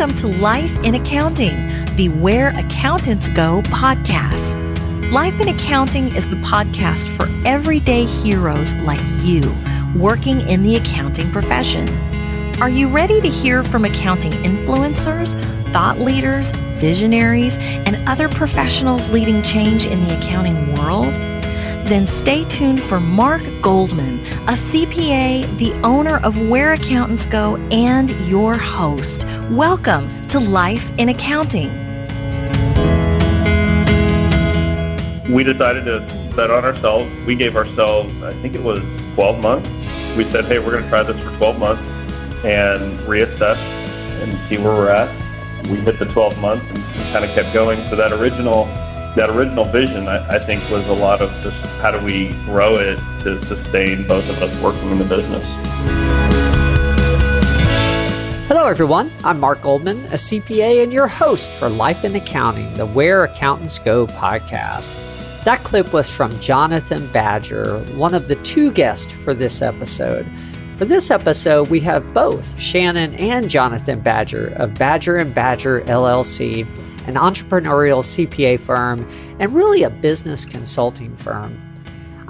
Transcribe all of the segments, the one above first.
Welcome to Life in Accounting, the Where Accountants Go podcast. Life in Accounting is the podcast for everyday heroes like you working in the accounting profession. Are you ready to hear from accounting influencers, thought leaders, visionaries, and other professionals leading change in the accounting world? Then stay tuned for Mark Goldman, a CPA, the owner of Where Accountants Go, and your host. Welcome to Life in Accounting. We decided to bet on ourselves. We gave ourselves, I think it was 12 months. We said, hey, we're going to try this for 12 months and reassess and see where we're at. We hit the 12 months and kind of kept going. So that original vision, I think, was a lot of just how do we grow it to sustain both of us working in the business. Hello, everyone. I'm Mark Goldman, a CPA and your host for Life in Accounting, the Where Accountants Go podcast. That clip was from Jonathan Badger, one of the two guests for this episode. For this episode, we have both Shannon and Jonathan Badger of Badger & Badger, LLC, an entrepreneurial CPA firm, and really a business consulting firm.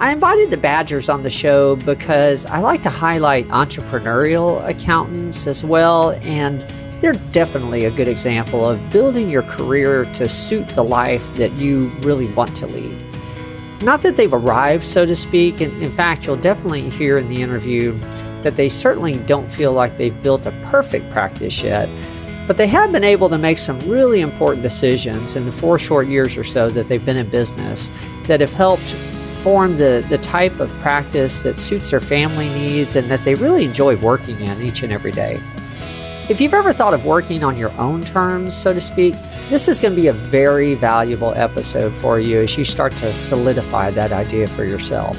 I invited the Badgers on the show because I like to highlight entrepreneurial accountants as well, and they're definitely a good example of building your career to suit the life that you really want to lead. Not that they've arrived, so to speak, and in fact, you'll definitely hear in the interview that they certainly don't feel like they've built a perfect practice yet, but they have been able to make some really important decisions in the 4 short years or so that they've been in business that have helped form the type of practice that suits their family needs and that they really enjoy working in each and every day. If you've ever thought of working on your own terms, so to speak, this is going to be a very valuable episode for you as you start to solidify that idea for yourself.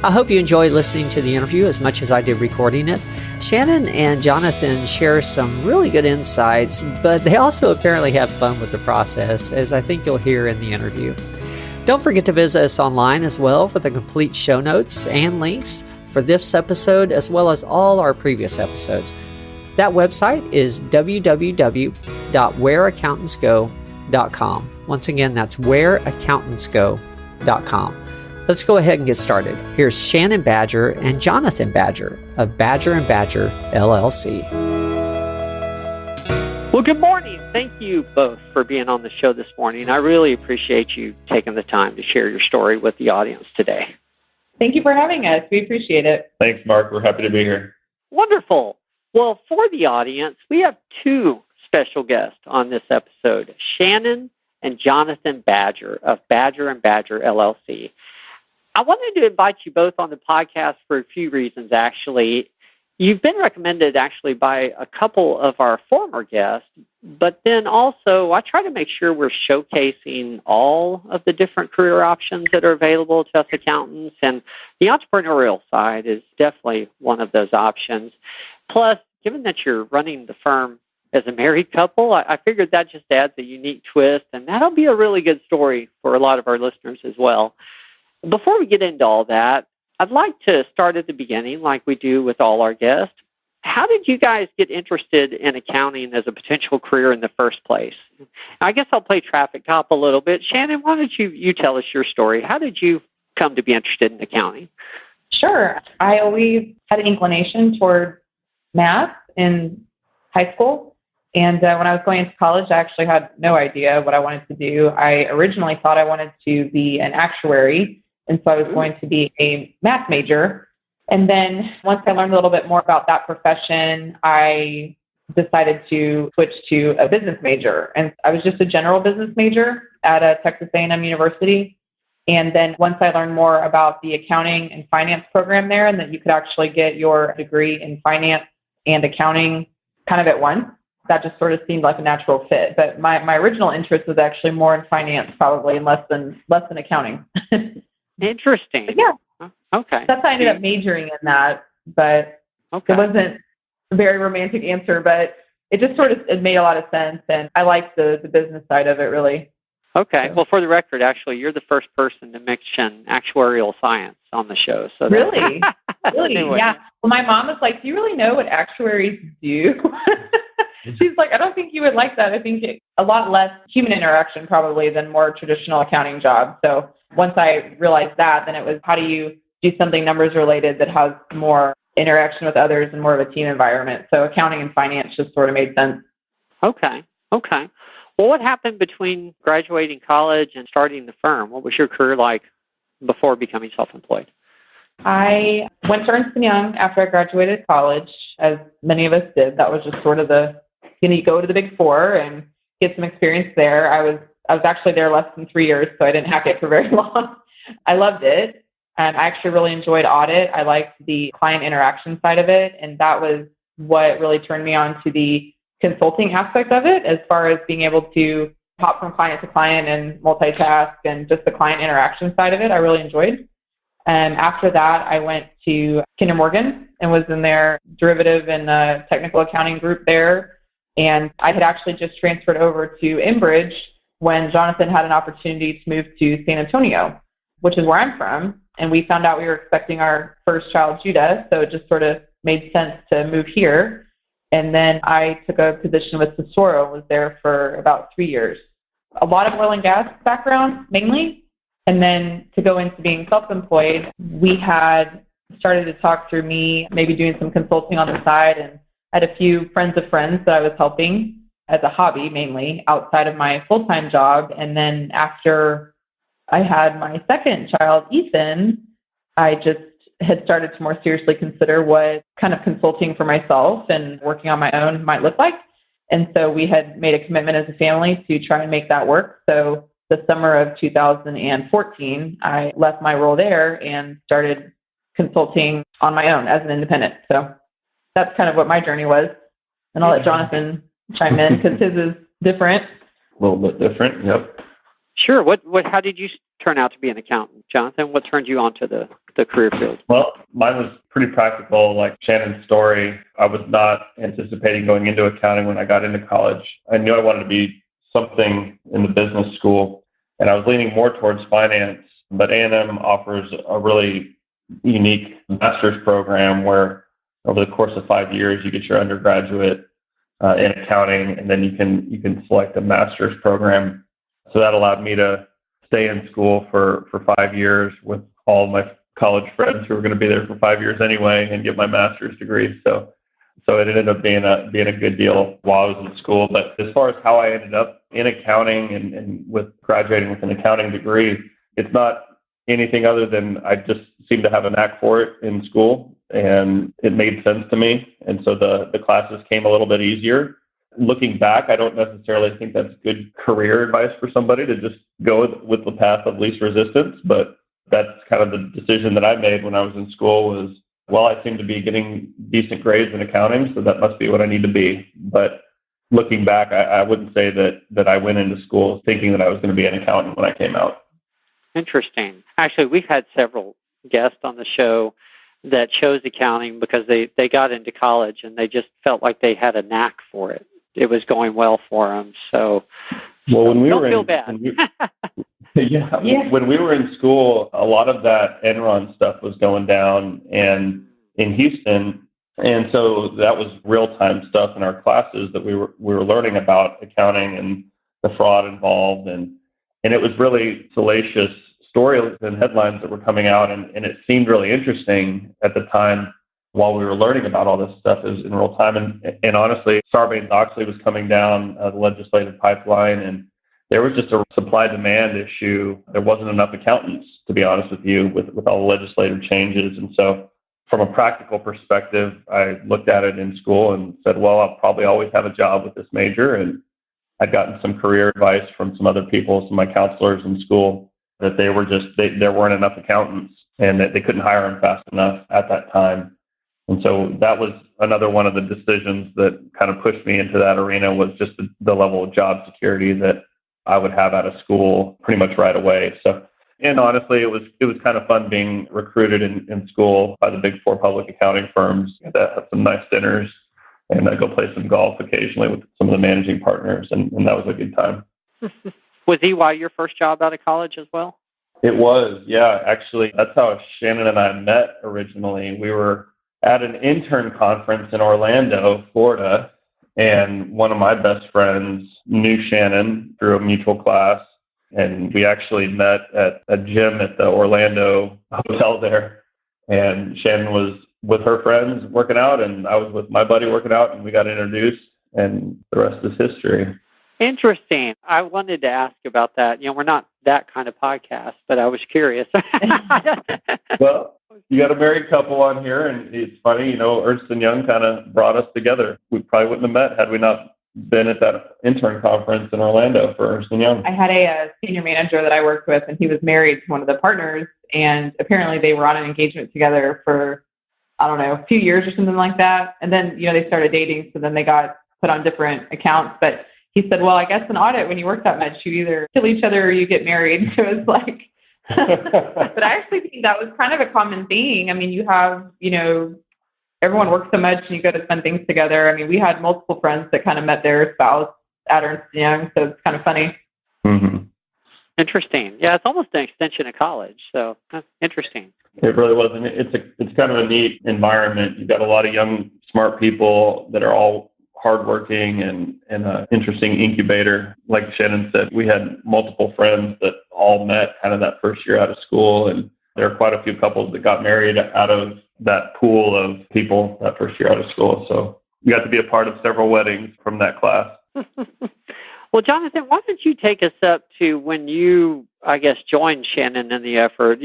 I hope you enjoyed listening to the interview as much as I did recording it. Shannon and Jonathan share some really good insights, but they also apparently have fun with the process, as I think you'll hear in the interview. Don't forget to visit us online as well for the complete show notes and links for this episode, as well as all our previous episodes. That website is www.whereaccountantsgo.com. Once again, that's whereaccountantsgo.com. Let's go ahead and get started. Here's Shannon Badger and Jonathan Badger of Badger & Badger, LLC. Well, good morning. Thank you both for being on the show this morning. I really appreciate you taking the time to share your story with the audience today. Thank you for having us. We appreciate it. Thanks, Mark. We're happy to be here. Wonderful. Well, for the audience, we have two special guests on this episode, Shannon and Jonathan Badger of Badger & Badger, LLC. I wanted to invite you both on the podcast for a few reasons, actually. You've been recommended, actually, by a couple of our former guests, but then also I try to make sure we're showcasing all of the different career options that are available to us accountants, and the entrepreneurial side is definitely one of those options. Plus, given that you're running the firm as a married couple, I figured that just adds a unique twist, and that'll be a really good story for a lot of our listeners as well. Before we get into all that, I'd like to start at the beginning like we do with all our guests. How did you guys get interested in accounting as a potential career in the first place? I guess I'll play traffic cop a little bit. Shannon, why don't you tell us your story? How did you come to be interested in accounting? Sure. I always had an inclination toward math in high school. And when I was going into college, I actually had no idea what I wanted to do. I originally thought I wanted to be an actuary. And so I was going to be a math major. And then once I learned a little bit more about that profession, I decided to switch to a business major. And I was just a general business major at a Texas A&M University. And then once I learned more about the accounting and finance program there, and that you could actually get your degree in finance and accounting kind of at once, that just sort of seemed like a natural fit. But my original interest was actually more in finance, probably, and less than accounting. Interesting. But yeah. Okay. That's how I ended up majoring in that, but It wasn't a very romantic answer, but it just it made a lot of sense, and I liked the business side of it, really. Okay. Well, for the record, actually, you're the first person to mention actuarial science on the show. So really? Really? Anyway. Yeah. Well, my mom was like, do you really know what actuaries do? She's like, I don't think you would like that. I think a lot less human interaction probably than more traditional accounting jobs. So once I realized that, then it was, how do you do something numbers related that has more interaction with others and more of a team environment? So accounting and finance just sort of made sense. Okay. Well, what happened between graduating college and starting the firm? What was your career like before becoming self-employed? I went to Ernst & Young after I graduated college, as many of us did. That was just sort of you go to the Big Four and get some experience there. I was actually there less than 3 years, so I didn't have it for very long. I loved it. And I actually really enjoyed audit. I liked the client interaction side of it, and that was what really turned me on to the consulting aspect of it, as far as being able to hop from client to client and multitask, and just the client interaction side of it I really enjoyed. And after that, I went to Kinder Morgan and was in their derivative and technical accounting group there. And I had actually just transferred over to Enbridge when Jonathan had an opportunity to move to San Antonio, which is where I'm from. And we found out we were expecting our first child, Judah, so it just sort of made sense to move here. And then I took a position with Tesoro, was there for about 3 years. A lot of oil and gas background, mainly. And then to go into being self-employed, we had started to talk through me maybe doing some consulting on the side, and I had a few friends of friends that I was helping as a hobby, mainly outside of my full-time job. And then after I had my second child, Ethan, I just had started to more seriously consider what kind of consulting for myself and working on my own might look like. And so we had made a commitment as a family to try and make that work. So the summer of 2014, I left my role there and started consulting on my own as an independent. So that's kind of what my journey was. And I'll let Jonathan chime in because his is different. A little bit different, yep. Sure. How did you turn out to be an accountant, Jonathan? What turned you onto the career field? Well, mine was pretty practical, like Shannon's story. I was not anticipating going into accounting when I got into college. I knew I wanted to be something in the business school, and I was leaning more towards finance. But A&M offers a really unique master's program where over the course of 5 years, you get your undergraduate in accounting, and then you can select a master's program. So that allowed me to stay in school for 5 years with all my college friends who were going to be there for 5 years anyway and get my master's degree. So it ended up being a good deal while I was in school. But as far as how I ended up in accounting and with graduating with an accounting degree, it's not anything other than I just seemed to have a knack for it in school, and it made sense to me. And so the classes came a little bit easier. Looking back, I don't necessarily think that's good career advice for somebody to just go with the path of least resistance, but that's kind of the decision that I made when I was in school was, well, I seem to be getting decent grades in accounting, so that must be what I need to be. But looking back, I wouldn't say that I went into school thinking that I was going to be an accountant when I came out. Interesting. Actually, we've had several guests on the show that chose accounting because they got into college and they just felt like they had a knack for it. It was going well for them. So, when we don't were feel bad. When we were in school, a lot of that Enron stuff was going down and in Houston, and so that was real-time stuff in our classes that we were learning about accounting and the fraud involved, and it was really salacious stories and headlines that were coming out, and it seemed really interesting at the time while we were learning about all this stuff is in real time. And honestly, Sarbanes-Oxley was coming down the legislative pipeline, and there was just a supply-demand issue. There wasn't enough accountants, to be honest with you, with all the legislative changes. And so from a practical perspective, I looked at it in school and said, well, I'll probably always have a job with this major. And I'd gotten some career advice from some other people, some of my counselors in school, that there weren't enough accountants and that they couldn't hire them fast enough at that time. And so that was another one of the decisions that kind of pushed me into that arena, was just the level of job security that I would have out of school pretty much right away. So, and honestly, it was kind of fun being recruited in school by the Big Four public accounting firms that have some nice dinners, and I go play some golf occasionally with some of the managing partners, and that was a good time. Was EY your first job out of college as well? It was, yeah. Actually, that's how Shannon and I met originally. We were at an intern conference in Orlando, Florida, And one of my best friends knew Shannon through a mutual class. And we actually met at a gym at the Orlando hotel there. And Shannon was with her friends working out, and I was with my buddy working out, and we got introduced, and the rest is history. Interesting. I wanted to ask about that. We're not that kind of podcast, but I was curious. Well, you got a married couple on here, and it's funny, Ernst & Young kind of brought us together. We probably wouldn't have met had we not been at that intern conference in Orlando for Ernst & Young. I had a senior manager that I worked with, and he was married to one of the partners, and apparently they were on an engagement together for, I don't know, a few years or something like that. And then, they started dating, so then they got put on different accounts. But he said, well, I guess in audit, when you work that much, you either kill each other or you get married. So it's like, but I actually think that was kind of a common thing. I mean, you have, everyone works so much and you go to spend things together. I mean, we had multiple friends that kind of met their spouse at Ernst & Young, so it's kind of funny. Mm-hmm. Interesting. Yeah, it's almost an extension of college, so that's interesting. It really was, and it's kind of a neat environment. You've got a lot of young, smart people that are all hardworking and an interesting incubator. Like Shannon said, we had multiple friends that all met kind of that first year out of school, and there are quite a few couples that got married out of that pool of people that first year out of school. So we got to be a part of several weddings from that class. Well, Jonathan, why don't you take us up to when you, I guess, joined Shannon in the effort?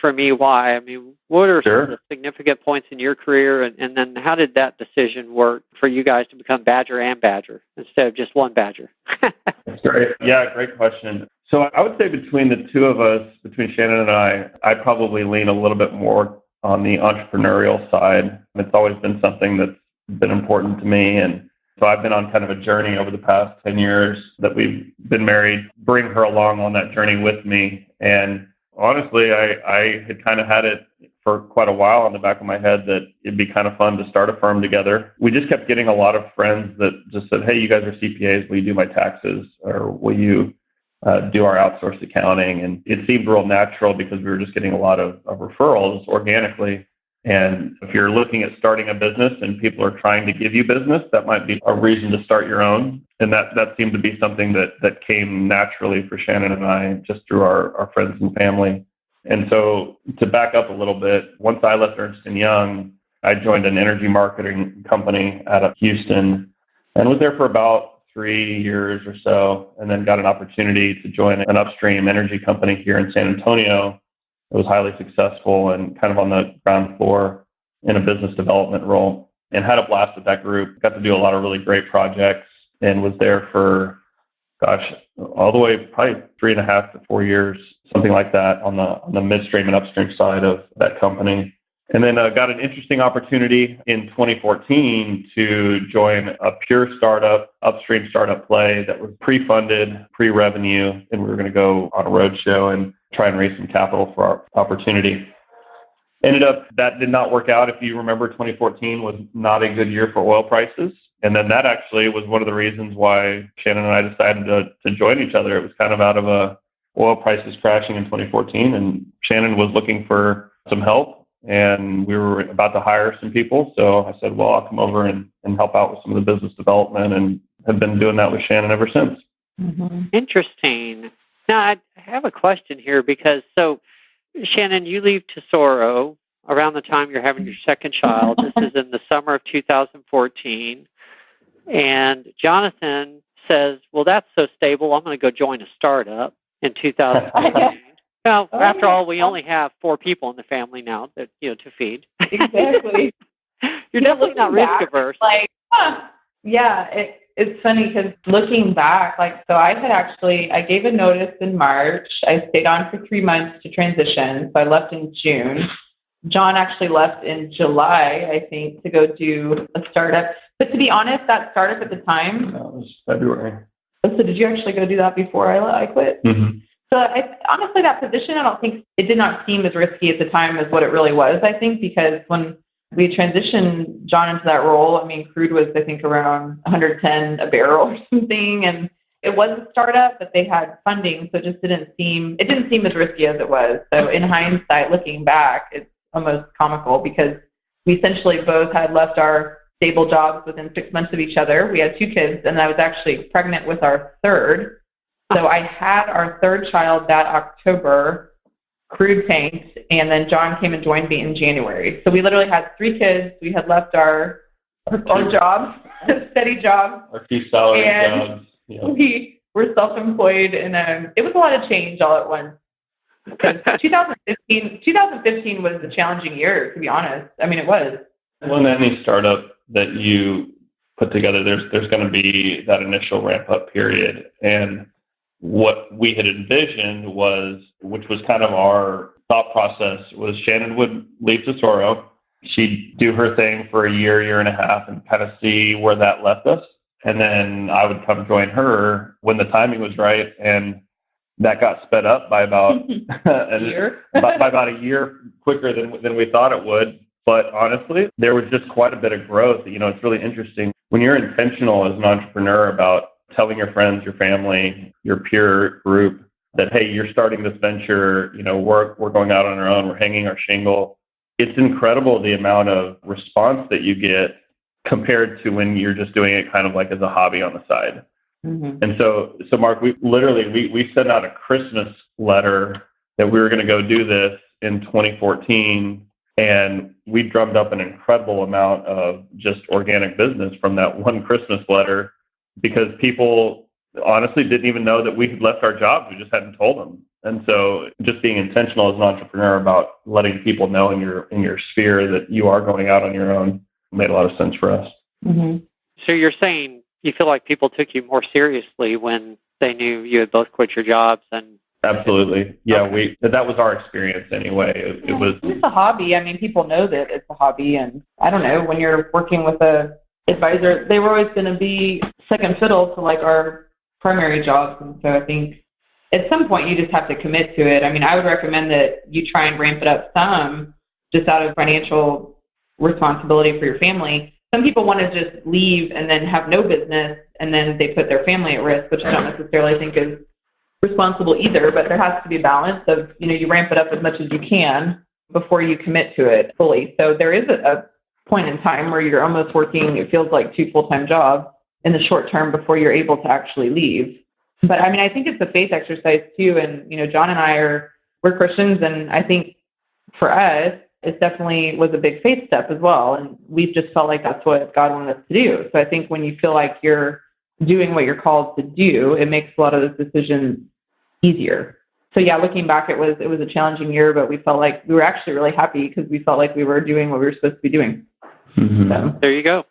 For me, why? I mean, what are some of the significant points in your career, and then how did that decision work for you guys to become Badger and Badger instead of just one Badger? That's great. Yeah, great question. So I would say between the two of us, between Shannon and I probably lean a little bit more on the entrepreneurial side. It's always been something that's been important to me, and so I've been on kind of a journey over the past 10 years that we've been married, bring her along on that journey with me. And honestly, I had kind of had it for quite a while on the back of my head that it'd be kind of fun to start a firm together. We just kept getting a lot of friends that just said, hey, you guys are CPAs, will you do my taxes? Or will you do our outsourced accounting? And it seemed real natural because we were just getting a lot of referrals organically. And if you're looking at starting a business and people are trying to give you business, that might be a reason to start your own. And that seemed to be something that came naturally for Shannon and I just through our friends and family. And so to back up a little bit, once I left Ernst & Young, I joined an energy marketing company out of Houston and was there for about 3 years or so, and then got an opportunity to join an upstream energy company here in San Antonio. It was highly successful and kind of on the ground floor in a business development role, and had a blast with that group. Got to do a lot of really great projects and was there for, all the way probably 3.5 to 4 years, something like that on the midstream and upstream side of that company. And then got an interesting opportunity in 2014 to join a pure startup, upstream startup play that was pre-funded, pre-revenue, and we were going to go on a roadshow and try and raise some capital for our opportunity. Ended up, that did not work out. If you remember, 2014 was not a good year for oil prices. And then that actually was one of the reasons why Shannon and I decided to join each other. It was kind of out of oil prices crashing in 2014, and Shannon was looking for some help. And we were about to hire some people. So I said, well, I'll come over and help out with some of the business development, and have been doing that with Shannon ever since. Mm-hmm. Interesting. Now, I have a question here because, so Shannon, you leave Tesoro around the time you're having your second child. This is in the summer of 2014. And Jonathan says, well, that's so stable, I'm going to go join a startup in 2014. Now, after all, we only have 4 people in the family now that to feed. Exactly. You're definitely not risk averse. Yeah, it's funny because looking back, so I gave a notice in March. I stayed on for 3 months to transition. So I left in June. John actually left in July, I think, to go do a startup. But to be honest, that startup at the time. That was February. So did you actually go do that before I quit? Mm-hmm. So honestly, that position, I don't think it did not seem as risky at the time as what it really was, I think, because when we transitioned John into that role, I mean, crude was, I think, around 110 a barrel or something. And it was a startup, but they had funding. So it didn't seem as risky as it was. So in hindsight, looking back, it's almost comical because we essentially both had left our stable jobs within 6 months of each other. We had 2 kids, and I was actually pregnant with our third. So I had our third child that October, crude paint, and then John came and joined me in January. So we literally had 3 kids. We had left our jobs, steady jobs. Our 2 salary jobs. Yeah. We were self-employed, and it was a lot of change all at once. 2015 was a challenging year, to be honest. I mean, it was. Well, in any startup that you put together, there's going to be that initial ramp-up period. And what we had envisioned was, which was kind of our thought process, was Shannon would leave Tesoro. She'd do her thing for a year and a half, and kind of see where that left us. And then I would come join her when the timing was right. And that got sped up by about a year. by about a year quicker than we thought it would. But honestly, there was just quite a bit of growth. It's really interesting when you're intentional as an entrepreneur about telling your friends, your family, your peer group that, hey, you're starting this venture, we're going out on our own, we're hanging our shingle. It's incredible the amount of response that you get compared to when you're just doing it kind of like as a hobby on the side. Mm-hmm. And so Mark, we sent out a Christmas letter that we were going to go do this in 2014. And we drummed up an incredible amount of just organic business from that one Christmas letter, because people honestly didn't even know that we had left our jobs. We just hadn't told them. And so just being intentional as an entrepreneur about letting people know in your sphere that you are going out on your own made a lot of sense for us. Mm-hmm. So you're saying you feel like people took you more seriously when they knew you had both quit your jobs? And absolutely. Yeah, okay. That was our experience anyway. It's a hobby. I mean, people know that it's a hobby, and I don't know, when you're working with a advisor, they were always going to be second fiddle to like our primary jobs. And so I think at some point you just have to commit to it. I mean, I would recommend that you try and ramp it up some just out of financial responsibility for your family. Some people want to just leave and then have no business, and then they put their family at risk, which I don't necessarily think is responsible either. But there has to be a balance of, you ramp it up as much as you can before you commit to it fully. So there is a point in time where you're almost working, it feels like 2 full-time jobs in the short term before you're able to actually leave. But I mean, I think it's a faith exercise too. And, John and we're Christians, and I think for us, it definitely was a big faith step as well. And we've just felt like that's what God wanted us to do. So I think when you feel like you're doing what you're called to do, it makes a lot of those decisions easier. So yeah, looking back, it was a challenging year, but we felt like we were actually really happy because we felt like we were doing what we were supposed to be doing. Mm-hmm. So. There you go.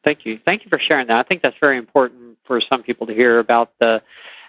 Thank you. Thank you for sharing that. I think that's very important for some people to hear about the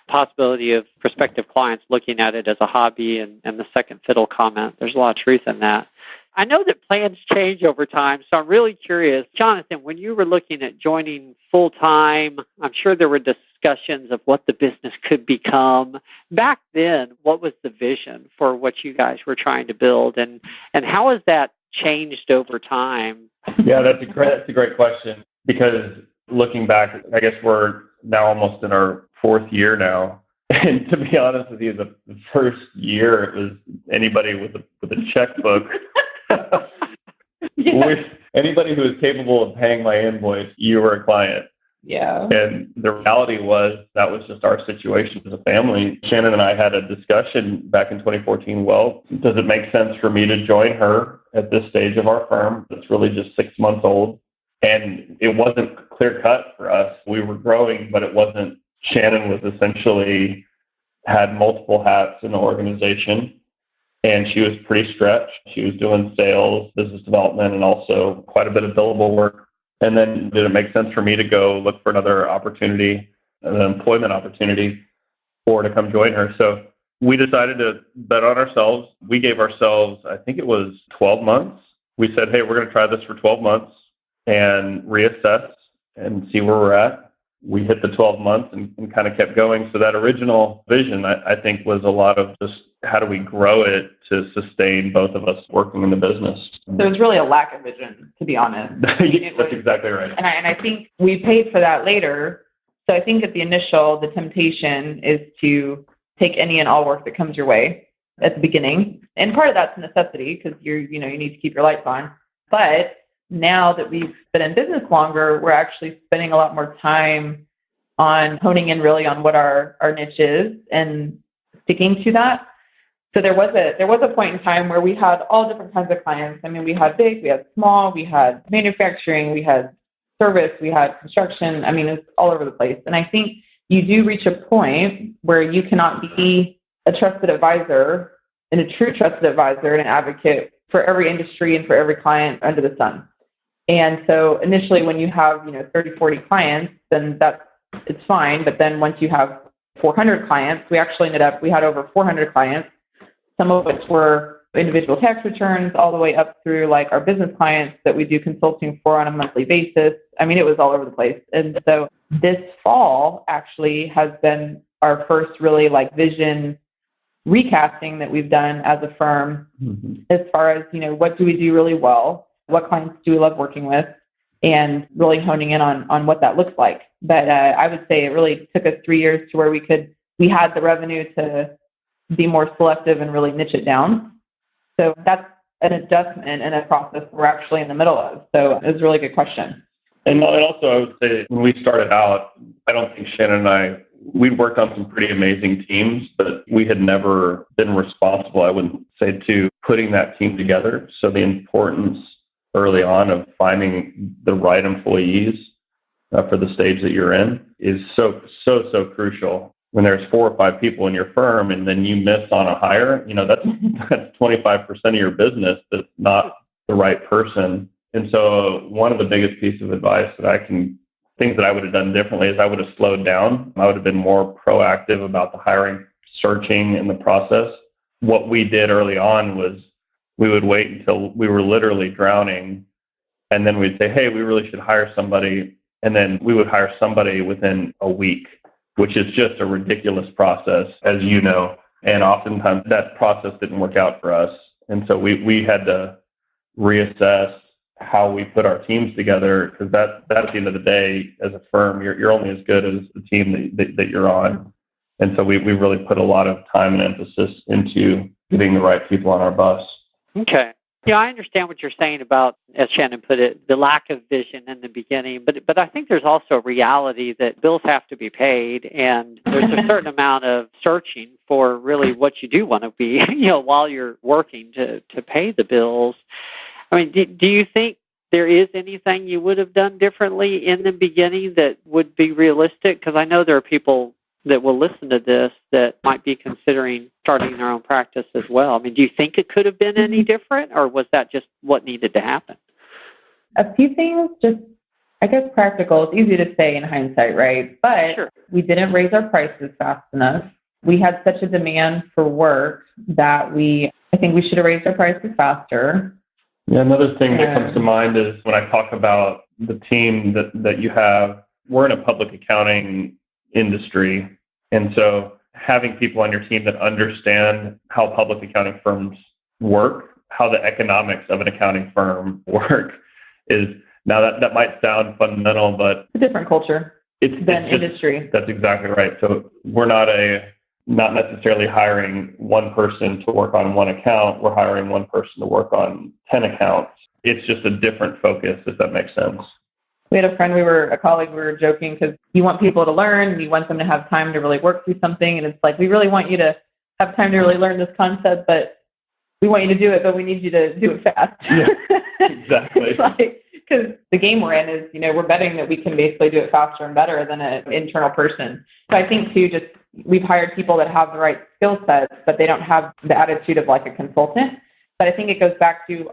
possibility of prospective clients looking at it as a hobby and the second fiddle comment. There's a lot of truth in that. I know that plans change over time, so I'm really curious. Jonathan, when you were looking at joining full-time, I'm sure there were discussions of what the business could become. Back then, what was the vision for what you guys were trying to build, and how has that changed over time? Yeah, that's a great question, because looking back, I guess we're now almost in our 4th year now. And to be honest with you, the first year it was anybody with a checkbook. Yeah. Anybody who was capable of paying my invoice, you were a client. Yeah. And the reality was that was just our situation as a family. Shannon and I had a discussion back in 2014. Well, does it make sense for me to join her at this stage of our firm? It's really just 6 months old. And it wasn't clear cut for us. We were growing, but it wasn't. Shannon was essentially had multiple hats in the organization, and she was pretty stretched. She was doing sales, business development, and also quite a bit of billable work. And then did it make sense for me to go look for another opportunity, an employment opportunity, or to come join her? So we decided to bet on ourselves. We gave ourselves, I think it was 12 months. We said, hey, we're going to try this for 12 months and reassess and see where we're at. We hit the 12 months and kind of kept going. So that original vision, I think, was a lot of just how do we grow it to sustain both of us working in the business. So it was really a lack of vision, to be honest. That's exactly right. And I think we paid for that later. So I think at the initial, the temptation is to take any and all work that comes your way at the beginning. And part of that's necessity because you need to keep your lights on. But now that we've been in business longer, we're actually spending a lot more time on honing in really on what our niche is and sticking to that. So there was a point in time where we had all different kinds of clients. I mean, we had big, we had small, we had manufacturing, we had service, we had construction. I mean, it's all over the place. And I think you do reach a point where you cannot be a trusted advisor and a true trusted advisor and an advocate for every industry and for every client under the sun. And so initially when you have, 30, 40 clients, then it's fine. But then once you have 400 clients, we had over 400 clients, some of which were individual tax returns all the way up through like our business clients that we do consulting for on a monthly basis. I mean, it was all over the place. And so this fall actually has been our first really like vision recasting that we've done as a firm as far as, what do we do really well? What clients do we love working with? And really honing in on what that looks like. But I would say it really took us 3 years to where we had the revenue to be more selective and really niche it down. So that's an adjustment and a process we're actually in the middle of. So it was a really good question. And also I would say when we started out, I don't think Shannon and I, we'd worked on some pretty amazing teams, but we had never been responsible, I wouldn't say, to putting that team together. So the importance early on of finding the right employees for the stage that you're in is so crucial. When there's 4 or 5 people in your firm and then you miss on a hire, that's 25% of your business that's not the right person. And so one of the biggest pieces of advice things that I would have done differently is I would have slowed down. I would have been more proactive about the hiring, searching in the process. What we did early on was we would wait until we were literally drowning, and then we'd say, hey, we really should hire somebody. And then we would hire somebody within a week, which is just a ridiculous process, as you know. And oftentimes that process didn't work out for us. And so we had to reassess how we put our teams together, because that at the end of the day, as a firm, you're only as good as the team that you're on. And so we really put a lot of time and emphasis into getting the right people on our bus. Okay. Yeah, I understand what you're saying about, as Shannon put it, the lack of vision in the beginning. But I think there's also a reality that bills have to be paid, and there's a certain amount of searching for really what you do want to be, while you're working to pay the bills. I mean, do you think there is anything you would have done differently in the beginning that would be realistic? Because I know there are people that will listen to this that might be considering starting their own practice as well. I mean, do you think it could have been any different, or was that just what needed to happen? A few things, just, I guess, practical. It's easy to say in hindsight, right? But sure, we didn't raise our prices fast enough. We had such a demand for work that I think we should have raised our prices faster. Yeah, another thing that comes to mind is when I talk about the team that you have, we're in a public accounting industry. And so having people on your team that understand how public accounting firms work, how the economics of an accounting firm work is, now that might sound fundamental, but it's a different culture than industry. That's exactly right. So we're not necessarily hiring one person to work on one account. We're hiring one person to work on 10 accounts. It's just a different focus, if that makes sense. We had a colleague, we were joking because you want people to learn, you want them to have time to really work through something, and it's like, we really want you to have time to really learn this concept, but we want you to do it, but we need you to do it fast. Yeah, exactly. Because the game we're in is, we're betting that we can basically do it faster and better than an internal person. So I think, too, just we've hired people that have the right skill sets, but they don't have the attitude of like a consultant. But I think it goes back to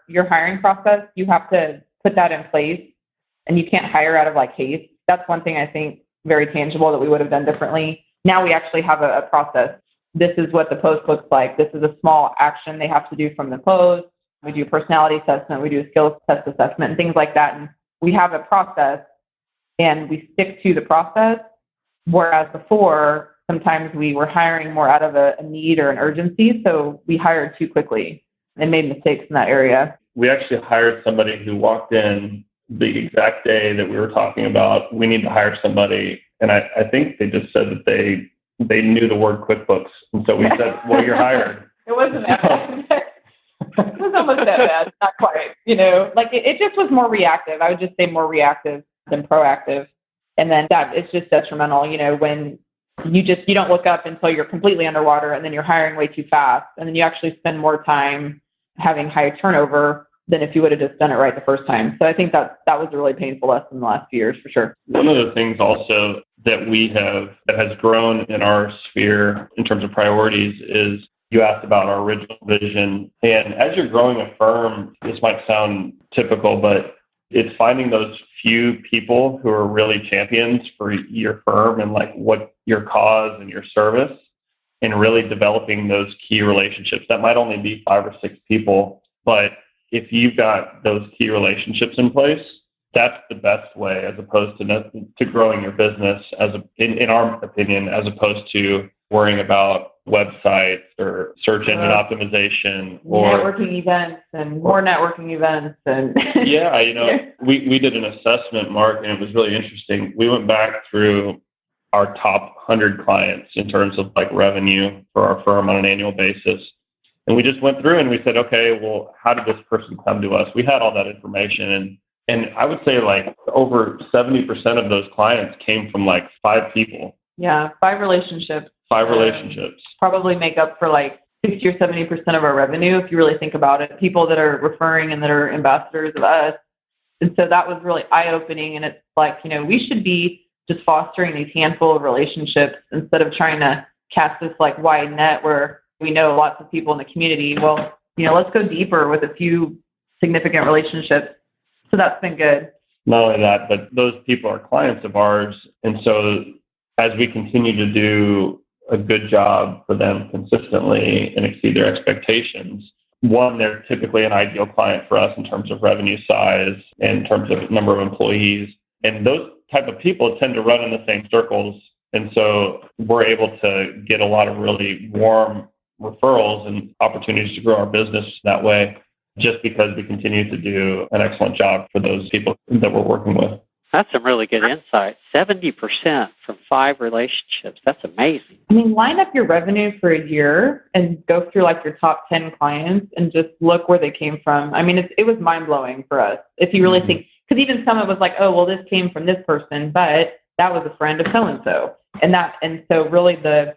your hiring process. You have to put that in place, and you can't hire out of like haste. That's one thing I think very tangible that we would have done differently. Now we actually have a process. This is what the post looks like. This is a small action they have to do from the post. We do personality assessment. We do a skills test assessment and things like that. And we have a process, and we stick to the process. Whereas before, sometimes we were hiring more out of a need or an urgency. So we hired too quickly and made mistakes in that area. We actually hired somebody who walked in the exact day that we were talking about. We need to hire somebody. And I think they just said that they knew the word QuickBooks. And so we said, well, you're hired. It wasn't that bad. It was almost that bad. Not quite. Like it just was more reactive. I would just say more reactive than proactive. And then that it's just detrimental, when you don't look up until you're completely underwater and then you're hiring way too fast. And then you actually spend more time having high turnover than if you would have just done it right the first time. So I think that was a really painful lesson in the last few years for sure. One of the things also that that has grown in our sphere in terms of priorities is you asked about our original vision. And as you're growing a firm, this might sound typical, but it's finding those few people who are really champions for your firm and like what your cause and your service, and really developing those key relationships. That might only be 5 or 6 people, but if you've got those key relationships in place, that's the best way, as opposed to growing your business, in our opinion, as opposed to worrying about websites or search engine optimization or networking events and more networking events. And we did an assessment, Mark, and it was really interesting. We went back through our top 100 clients in terms of like revenue for our firm on an annual basis. And we just went through and we said, okay, well, how did this person come to us? We had all that information. And I would say like over 70% of those clients came from like 5 people. Yeah, 5 relationships. 5 relationships. Probably make up for like 60 or 70% of our revenue, if you really think about it. People that are referring and that are ambassadors of us. And so that was really eye-opening. And it's like, we should be just fostering these handful of relationships instead of trying to cast this like wide net where we know lots of people in the community. Well, let's go deeper with a few significant relationships. So that's been good. Not only that, but those people are clients of ours. And so as we continue to do a good job for them consistently and exceed their expectations, one, they're typically an ideal client for us in terms of revenue size and in terms of number of employees. And those type of people tend to run in the same circles. And so we're able to get a lot of really warm referrals and opportunities to grow our business that way, just because we continue to do an excellent job for those people that we're working with. That's some really good insight. 70% from 5 relationships. That's amazing. I mean, line up your revenue for a year and go through like your top 10 clients and just look where they came from. I mean, it was mind-blowing for us. If you really think, because even some of it was like, oh, well, this came from this person, but that was a friend of so-and-so. And so really the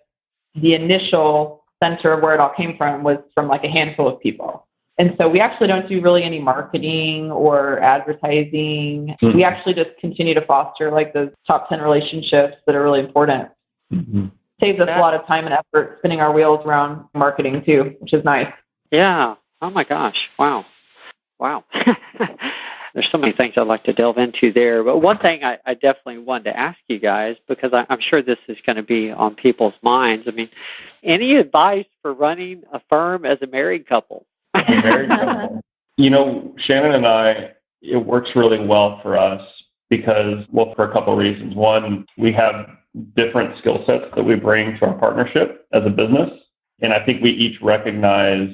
initial center of where it all came from was from like a handful of people. And so we actually don't do really any marketing or advertising. We actually just continue to foster like those top 10 relationships that are really important. Saves us a lot of time and effort spinning our wheels around marketing too, which is nice. Yeah. Oh my gosh. Wow. There's so many things I'd like to delve into there. But one thing I definitely wanted to ask you guys, because I'm sure this is going to be on people's minds. I mean, any advice for running a firm as a married couple? Shannon and I, it works really well for us because, for a couple of reasons. One, we have different skill sets that we bring to our partnership as a business. And I think we each recognize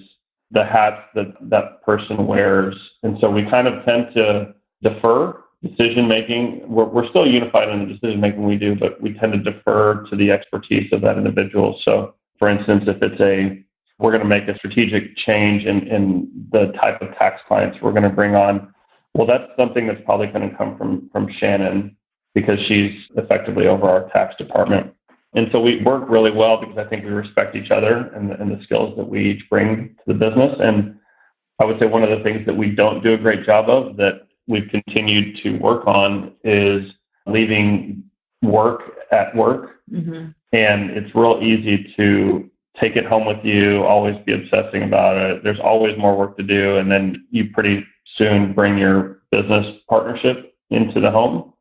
the hats that person wears. And so we kind of tend to defer decision-making. We're still unified in the decision-making we do, but we tend to defer to the expertise of that individual. So, for instance, if we're going to make a strategic change in the type of tax clients we're going to bring on, well, that's something that's probably going to come from Shannon because she's effectively over our tax department. And so we work really well because I think we respect each other and the skills that we each bring to the business. And I would say one of the things that we don't do a great job of that we've continued to work on is leaving work at work. And it's real easy to take it home with you, always be obsessing about it. There's always more work to do. And then you pretty soon bring your business partnership into the home.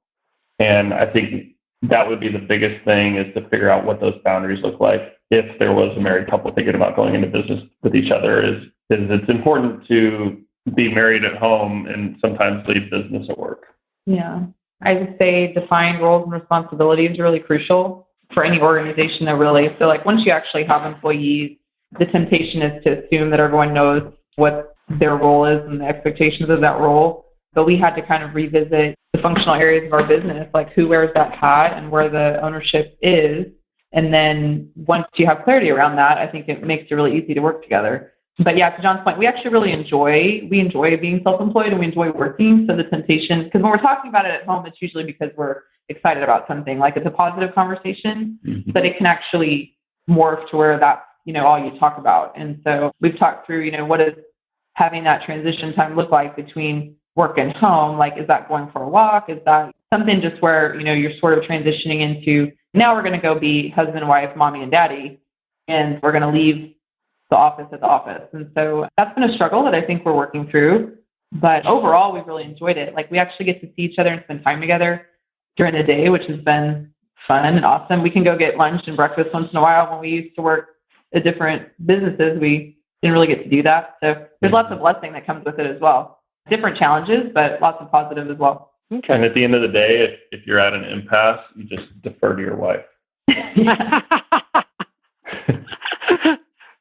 And I think that would be the biggest thing, is to figure out what those boundaries look like. If there was a married couple thinking about going into business with each other, is it's important to be married at home and sometimes leave business at work. Yeah. I would say define roles and responsibilities are really crucial for any organization that really, so like once you actually have employees, the temptation is to assume that everyone knows what their role is and the expectations of that role. But we had to kind of revisit the functional areas of our business, like who wears that hat and where the ownership is. And then once you have clarity around that, I think it makes it really easy to work together. But yeah, to John's point, we actually really enjoy being self-employed and we enjoy working. So the temptation, because when we're talking about it at home, it's usually because we're excited about something. Like it's a positive conversation, but it can actually morph to where that's, all you talk about. And so we've talked through, what does having that transition time look like between work and home? Like, is that going for a walk? Is that something just where, you're sort of transitioning into, now we're going to go be husband, wife, mommy, and daddy, and we're going to leave the office at the office. And so that's been a struggle that I think we're working through. But overall, we've really enjoyed it. Like, we actually get to see each other and spend time together during the day, which has been fun and awesome. We can go get lunch and breakfast once in a while. When we used to work at different businesses, we didn't really get to do that. So there's lots of blessing that comes with it as well. Different challenges, but lots of positive as well. Okay. And at the end of the day, if you're at an impasse, you just defer to your wife.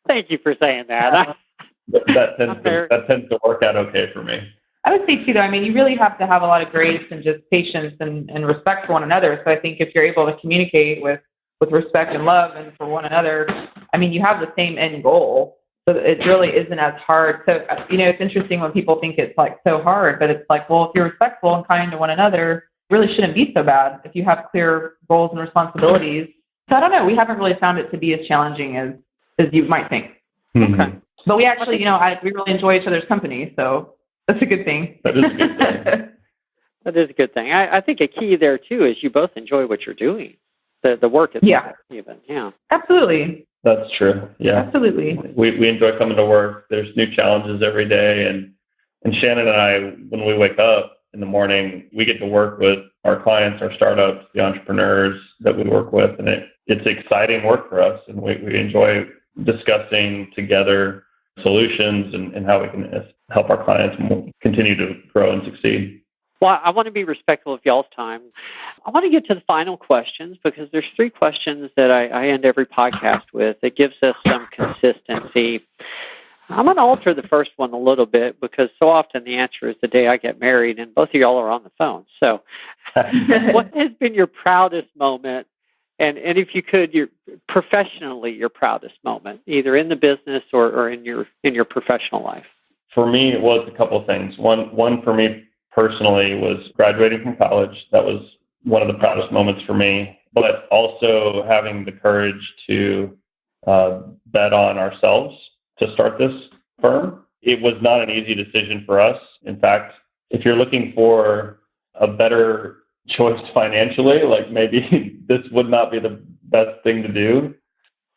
Thank you for saying that. That tends to work out okay for me. I would say, too, though, you really have to have a lot of grace and just patience and respect for one another. So I think if you're able to communicate with respect and love and for one another, you have the same end goal. So it really isn't as hard. So, it's interesting when people think it's like so hard, but it's like, well, if you're respectful and kind to one another, it really shouldn't be so bad if you have clear goals and responsibilities. So I don't know. We haven't really found it to be as challenging as you might think. Mm-hmm. Okay. But we actually, we really enjoy each other's company. So that's a good thing. That is a good thing. That is a good thing. I think a key there, too, is you both enjoy what you're doing. The work itself, even. Yeah. Absolutely. That's true. Yeah. Absolutely. We enjoy coming to work. There's new challenges every day. And Shannon and I, when we wake up in the morning, we get to work with our clients, our startups, the entrepreneurs that we work with. And it's exciting work for us. And we enjoy discussing together solutions and how we can help our clients continue to grow and succeed. Well, I want to be respectful of y'all's time. I want to get to the final questions because there's 3 questions that I end every podcast with that gives us some consistency. I'm going to alter the first one a little bit because so often the answer is the day I get married, and both of y'all are on the phone. So what has been your proudest moment? And if you could, your proudest moment, either in the business or in your professional life? For me, it was a couple of things. One for me personally was graduating from college. That was one of the proudest moments for me, but also having the courage to bet on ourselves to start this firm. It was not an easy decision for us. In fact, if you're looking for a better choice financially, like maybe this would not be the best thing to do,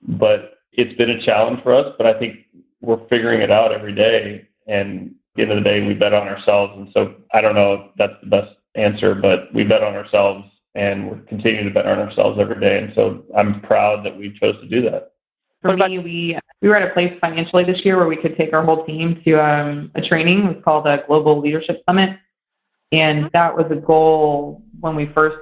but it's been a challenge for us. But I think we're figuring it out every day. And at the end of the day, we bet on ourselves. And so I don't know if that's the best answer, but we bet on ourselves and we're continuing to bet on ourselves every day. And so I'm proud that we chose to do that. For me, we were at a place financially this year where we could take our whole team to a training. It was called a Global Leadership Summit. And that was a goal when we first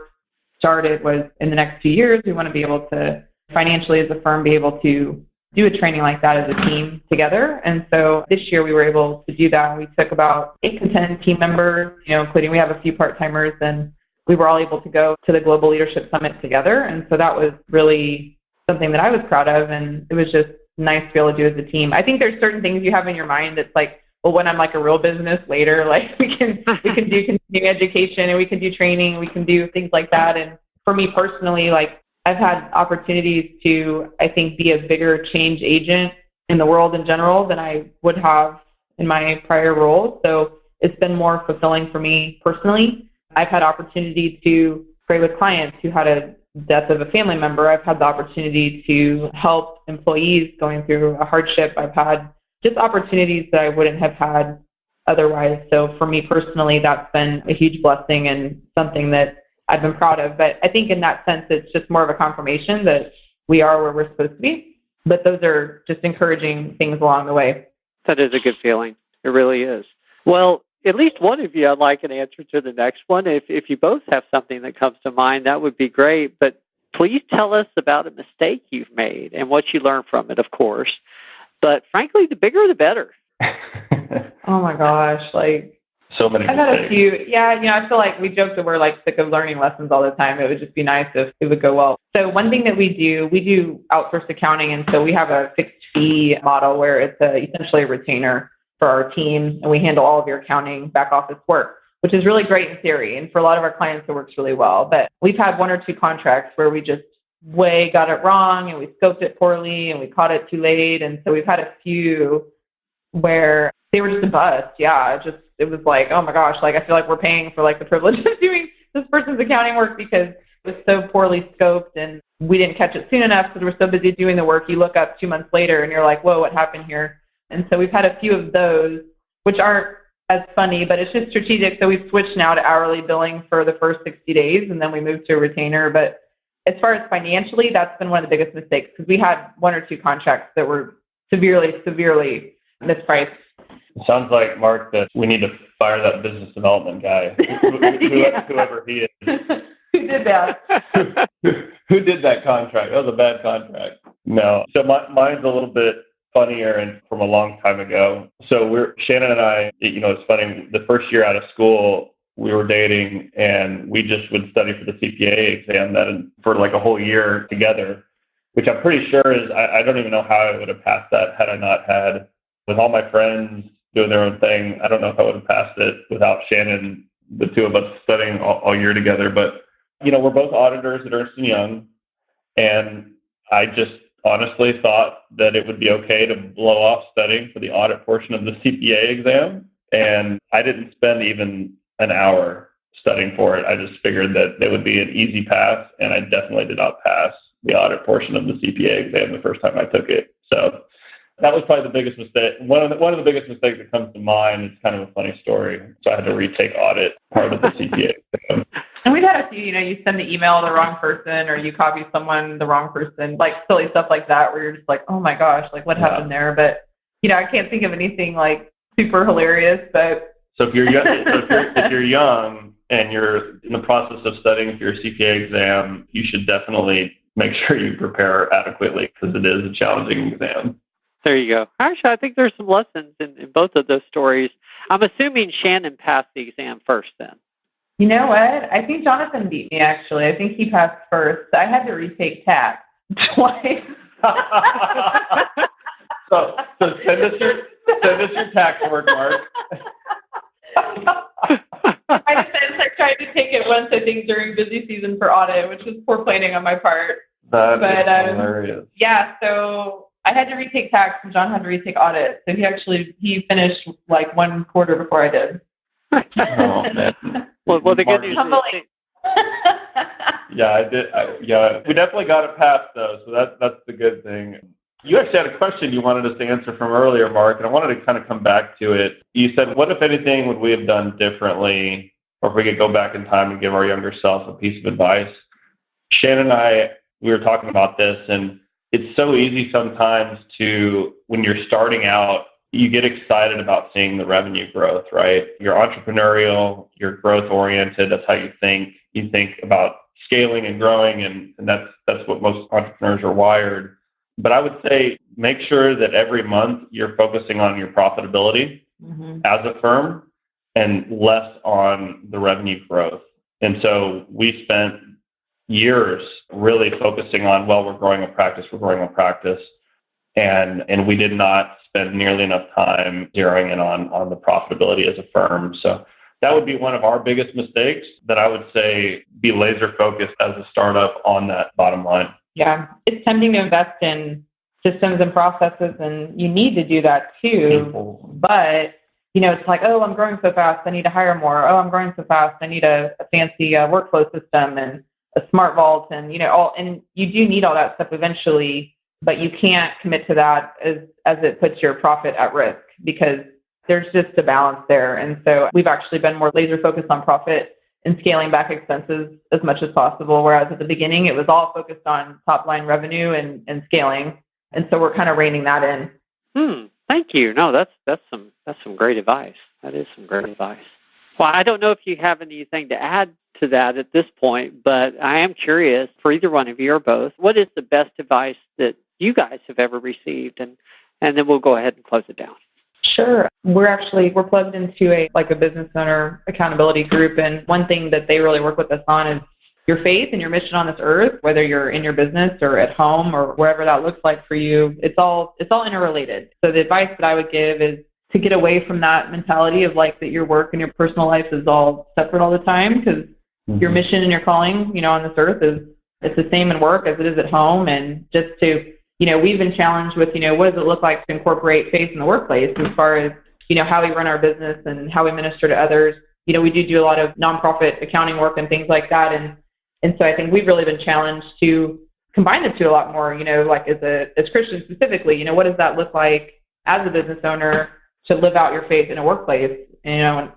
started, was in the next 2 years, we want to be able to financially as a firm be able to do a training like that as a team together. And so this year we were able to do that. We took about 8 to 10 team members, including we have a few part-timers, and we were all able to go to the Global Leadership Summit together. And so that was really something that I was proud of, and it was just nice to be able to do as a team. I think there's certain things you have in your mind that's like, well, when I'm like a real business later, like we can do continuing education and we can do training, and we can do things like that. And for me personally, like I've had opportunities to, I think, be a bigger change agent in the world in general than I would have in my prior roles. So it's been more fulfilling for me personally. I've had opportunity to pray with clients who had a death of a family member. I've had the opportunity to help employees going through a hardship. I've had just opportunities that I wouldn't have had otherwise. So for me personally, that's been a huge blessing and something that I've been proud of. But I think in that sense, it's just more of a confirmation that we are where we're supposed to be. But those are just encouraging things along the way. That is a good feeling. It really is. Well, at least one of you, I'd like an answer to the next one. If you both have something that comes to mind, that would be great. But please tell us about a mistake you've made and what you learned from it, of course. But frankly, the bigger, the better. Oh, my gosh. Like, So many I've mistakes. had a few. Yeah, I feel like we joke that we're like sick of learning lessons all the time. It would just be nice if it would go well. So one thing that we do outsource accounting, and so we have a fixed fee model where it's essentially a retainer for our team, and we handle all of your accounting back office work, which is really great in theory. And for a lot of our clients, it works really well. But we've had 1 or 2 contracts where we just got it wrong, and we scoped it poorly, and we caught it too late. And so we've had a few where they were just a bust. Yeah, it was like, oh my gosh, like I feel like we're paying for like the privilege of doing this person's accounting work because it was so poorly scoped and we didn't catch it soon enough because we're so busy doing the work. You look up 2 months later and you're like, whoa, what happened here? And so we've had a few of those, which aren't as funny, but it's just strategic. So we've switched now to hourly billing for the first 60 days and then we moved to a retainer. But as far as financially, that's been one of the biggest mistakes because we had 1 or 2 contracts that were severely mispriced. It sounds like, Mark, that we need to fire that business development guy, whoever he is. Who did that? Who did that contract? That was a bad contract. No. So mine's a little bit funnier and from a long time ago. So Shannon and I, it's funny, the first year out of school, we were dating and we just would study for the CPA exam for like a whole year together, which I'm pretty sure I don't even know how I would have passed that had I not had, with all my friends doing their own thing. I don't know if I would have passed it without Shannon, the 2 of us studying all year together. But, we're both auditors at Ernst & Young, and I just honestly thought that it would be okay to blow off studying for the audit portion of the CPA exam, and I didn't spend even an hour studying for it. I just figured that it would be an easy pass, and I definitely did not pass the audit portion of the CPA exam the first time I took it. So that was probably the biggest mistake. One of the biggest mistakes that comes to mind. It's kind of a funny story. So I had to retake audit part of the CPA exam. And we've had a few, you send the email to the wrong person or you copy someone the wrong person, like silly stuff like that where you're just like, oh my gosh, like what happened there? But, I can't think of anything like super hilarious. But so if you're young and you're in the process of studying for your CPA exam, you should definitely make sure you prepare adequately because it is a challenging exam. There you go. Actually, I think there's some lessons in both of those stories. I'm assuming Shannon passed the exam first then. You know what? I think Jonathan beat me, actually. I think he passed first. I had to retake tax twice. So send us your tax work, Mark. I tried to take it once, I think, during busy season for audit, which was poor planning on my part. That is hilarious. Yeah, so I had to retake tax and John had to retake audit. So he finished like 1 quarter before I did. Oh, man. Well, the good news is... Yeah, I did. We definitely got it passed, though, so that's the good thing. You actually had a question you wanted us to answer from earlier, Mark, and I wanted to kind of come back to it. You said, what, if anything, would we have done differently, or if we could go back in time and give our younger self a piece of advice? Shannon and I, we were talking about this, and it's so easy sometimes when you're starting out, you get excited about seeing the revenue growth, right? You're entrepreneurial, you're growth-oriented. That's how you think. You think about scaling and growing, and that's what most entrepreneurs are wired. But I would say make sure that every month you're focusing on your profitability as a firm and less on the revenue growth. And so we spent years really focusing on, we're growing a practice, and we did not spend nearly enough time zeroing in on the profitability as a firm. So that would be one of our biggest mistakes, that I would say be laser focused as a startup on that bottom line. Yeah, it's tempting to invest in systems and processes, and you need to do that too. But, it's like, oh, I'm growing so fast, I need to hire more. Oh, I'm growing so fast, I need a fancy workflow system and a smart vault, and, and you do need all that stuff eventually, but you can't commit to that as it puts your profit at risk, because there's just a balance there. And so we've actually been more laser focused on profit and scaling back expenses as much as possible, whereas at the beginning it was all focused on top line revenue and scaling. And so we're kind of reining that in. Thank you. No, that's some great advice. That is some great advice. Well, I don't know if you have anything to add to that at this point, but I am curious, for either one of you or both, what is the best advice that you guys have ever received? And then we'll go ahead and close it down. Sure. We're plugged into a business owner accountability group, and one thing that they really work with us on is your faith and your mission on this earth, whether you're in your business or at home or wherever that looks like for you. It's all interrelated. So the advice that I would give is to get away from that mentality of like that your work and your personal life is all separate all the time, because your mission and your calling, on this earth it's the same in work as it is at home. And just to, we've been challenged with, what does it look like to incorporate faith in the workplace as far as, how we run our business and how we minister to others. We do a lot of nonprofit accounting work and things like that. And so I think we've really been challenged to combine the two a lot more, like as Christians specifically, what does that look like as a business owner to live out your faith in a workplace, and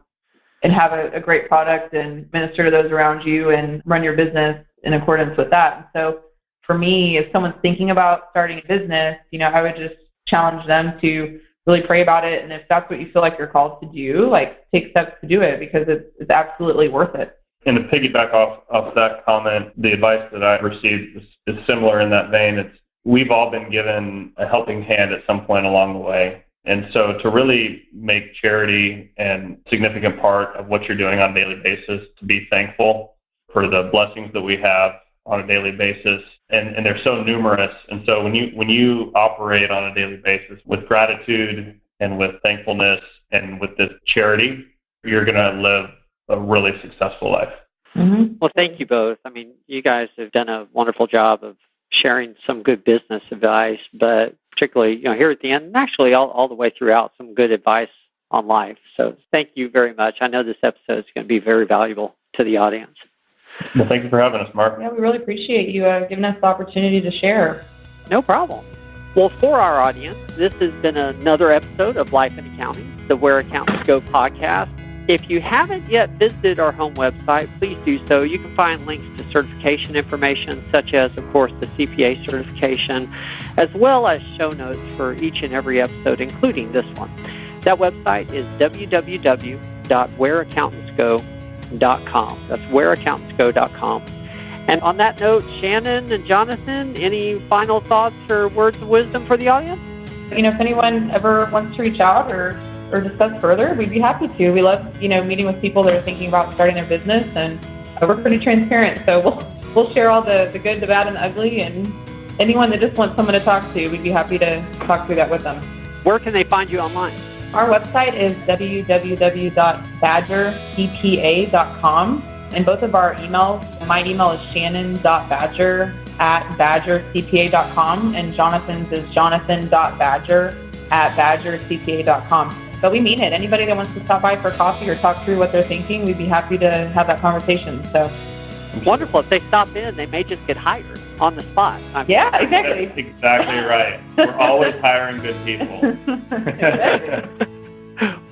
have a great product and minister to those around you and run your business in accordance with that. And so for me, if someone's thinking about starting a business, I would just challenge them to really pray about it. And if that's what you feel like you're called to do, like take steps to do it, because it's absolutely worth it. And to piggyback off that comment, the advice that I received is similar in that vein. We've all been given a helping hand at some point along the way. And so to really make charity a significant part of what you're doing on a daily basis, to be thankful for the blessings that we have on a daily basis. And they're so numerous. And so when you operate on a daily basis with gratitude and with thankfulness and with this charity, you're going to live a really successful life. Mm-hmm. Well, thank you both. I mean, you guys have done a wonderful job of sharing some good business advice, but particularly, here at the end, and actually all the way throughout, some good advice on life. So thank you very much. I know this episode is going to be very valuable to the audience. Well, thank you for having us, Mark. Yeah, we really appreciate you giving us the opportunity to share. No problem. Well, for our audience, this has been another episode of Life in Accounting, the Where Accountants Go podcast. If you haven't yet visited our home website, please do so. You can find links to certification information, such as, of course, the CPA certification, as well as show notes for each and every episode, including this one. That website is www.whereaccountantsgo.com. That's whereaccountantsgo.com. And on that note, Shannon and Jonathan, any final thoughts or words of wisdom for the audience? If anyone ever wants to reach out or discuss further, we'd be happy to. We love, meeting with people that are thinking about starting their business, and we're pretty transparent. So we'll share all the good, the bad, and the ugly, and anyone that just wants someone to talk to, we'd be happy to talk through that with them. Where can they find you online? Our website is www.badgercpa.com, and both of our emails, my email is shannon.badger@badgercpa.com, and Jonathan's is jonathan.badger@badgercpa.com. But we mean it. Anybody that wants to stop by for coffee or talk through what they're thinking, we'd be happy to have that conversation. So wonderful. If they stop in, they may just get hired on the spot. Yeah, exactly. That's exactly right. We're always hiring good people.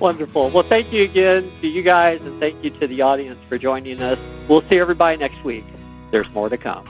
Wonderful. Well, thank you again to you guys, and thank you to the audience for joining us. We'll see everybody next week. There's more to come.